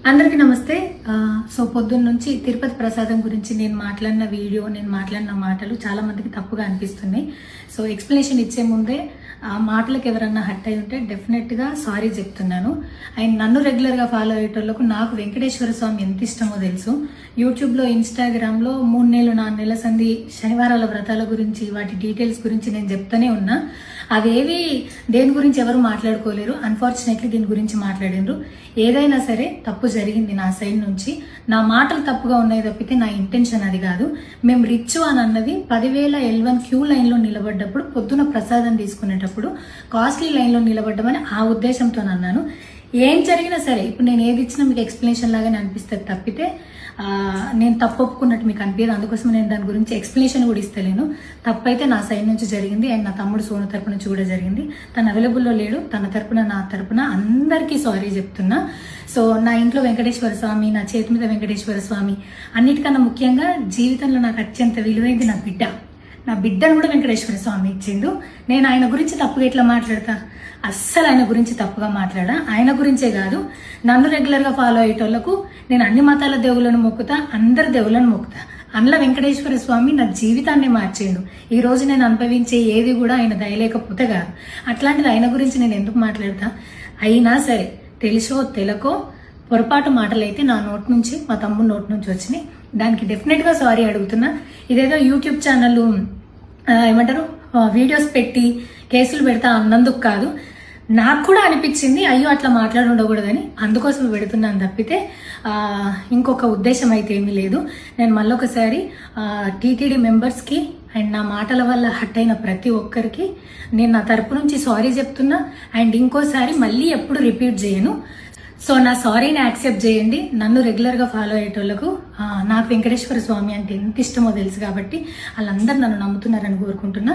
అందరికీ నమస్తే. సో పొద్దున్న నుంచి తిరుపతి ప్రసాదం గురించి నేను మాట్లాడిన వీడియో, నేను మాట్లాడిన మాటలు చాలా మందికి తప్పుగా అనిపిస్తున్నాయి. సో ఎక్స్ప్లెనేషన్ ఇచ్చే ముందే ఆ మాటలకు ఎవరన్నా హర్ట్ అయి ఉంటే డెఫినెట్గా సారీ చెప్తున్నాను. అండ్ నన్ను రెగ్యులర్గా ఫాలో అయ్యేటోళ్ళకు నాకు వెంకటేశ్వర స్వామి ఎంత ఇష్టమో తెలుసు. యూట్యూబ్లో, ఇన్స్టాగ్రామ్లో 3 నెలలు 4 నెలల సంధి శనివారాల వ్రతాల గురించి, వాటి డీటెయిల్స్ గురించి నేను చెప్తూనే ఉన్నా. అవేవి దేని గురించి ఎవరు మాట్లాడుకోలేరు. అన్ఫార్చునేట్లీ దీని గురించి మాట్లాడినరు. ఏదైనా సరే తప్పు జరిగింది నా సైడ్ నుంచి. నా మాటలు తప్పుగా ఉన్నాయి తప్పితే నా ఇంటెన్షన్ అది కాదు. మేము రిచ్ అని అన్నది 10,000 L1 క్యూ లైన్లో నిలబడ్డప్పుడు, పొద్దున ప్రసాదం తీసుకునేటప్పుడు కాస్ట్లీ లైన్లో నిలబడ్డమని ఆ ఉద్దేశంతో అన్నాను. ఏం జరిగినా సరే ఇప్పుడు నేను ఏది ఇచ్చినా మీకు ఎక్స్ప్లెనేషన్ లాగానే అనిపిస్తుంది తప్పితే నేను తప్పు ఒప్పుకున్నట్టు మీకు అనిపించదు. అందుకోసం నేను దాని గురించి ఎక్స్ప్లెనేషన్ కూడా ఇస్తలేను. తప్పైతే నా సైడ్ నుంచి జరిగింది అండ్ నా తమ్ముడు సోను తరపు నుంచి కూడా జరిగింది. తను అవైలబుల్లో లేడు. తన తరపున, నా తరపున అందరికీ సారీ చెప్తున్నా. సో నా ఇంట్లో వెంకటేశ్వర స్వామి, నా చేతి మీద వెంకటేశ్వర స్వామి, అన్నిటికన్నా ముఖ్యంగా జీవితంలో నాకు అత్యంత విలువైంది నా బిడ్డ. నా బిడ్డను కూడా వెంకటేశ్వర స్వామి ఇచ్చిండు. నేను ఆయన గురించి తప్పుగా ఎట్లా మాట్లాడతా? అస్సలు ఆయన గురించి తప్పుగా మాట్లాడా. ఆయన గురించే కాదు, నన్ను రెగ్యులర్గా ఫాలో అయ్యేటోళ్లకు నేను అన్ని మతాల దేవులను మొక్కుతా, అందరి దేవులను మొక్కుతా. అందులో వెంకటేశ్వర స్వామి నా జీవితాన్ని మార్చిండు. ఈ రోజు నేను అనుభవించే ఏది కూడా ఆయన దయలేకపోతే కాదు. అట్లాంటిది ఆయన గురించి నేను ఎందుకు మాట్లాడతా? అయినా సరే తెలుసో తెలకో పొరపాటు మాటలైతే నా నోటి నుంచి, మా తమ్ముడు నోటి నుంచి వచ్చినాయి. దానికి డెఫినెట్గా సారీ అడుగుతున్నా. ఇదేదో యూట్యూబ్ ఛానల్ ఏమంటారు వీడియోస్ పెట్టి కేసులు పెడతా అన్నందుకు కాదు, నాకు కూడా అనిపించింది అయ్యో అట్లా మాట్లాడి ఉండకూడదని, అందుకోసం పెడుతున్నాను తప్పితే ఇంకొక ఉద్దేశం అయితే ఏమీ లేదు. నేను మళ్ళొకసారి టీటీడీ మెంబర్స్కి అండ్ నా మాటల వల్ల హర్ట్ అయిన ప్రతి ఒక్కరికి నేను నా తరపు నుంచి సారీ చెప్తున్నా. అండ్ ఇంకోసారి మళ్ళీ ఎప్పుడు రిపీట్ చేయను. సో నా సారీని యాక్సెప్ట్ చేయండి. నన్ను రెగ్యులర్గా ఫాలో అయ్యేటోళ్లకు నాకు వెంకటేశ్వర స్వామి అంటే ఎంత ఇష్టమో తెలుసు కాబట్టి వాళ్ళందరూ నన్ను నమ్ముతున్నారని కోరుకుంటున్నా.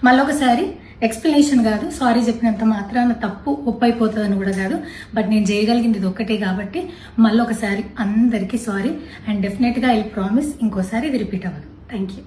మళ్ళొకసారి ఎక్స్ప్లెనేషన్ కాదు, సారీ చెప్పినంత మాత్రాన తప్పు ఒప్పైపోతుందని కూడా కాదు. బట్ నేను చేయగలిగింది ఇది ఒక్కటే కాబట్టి మళ్ళొకసారి అందరికీ సారీ. అండ్ డెఫినెట్గా ఐ ప్రామిస్ ఇంకోసారి ఇది రిపీట్ అవ్వదు. Thank you.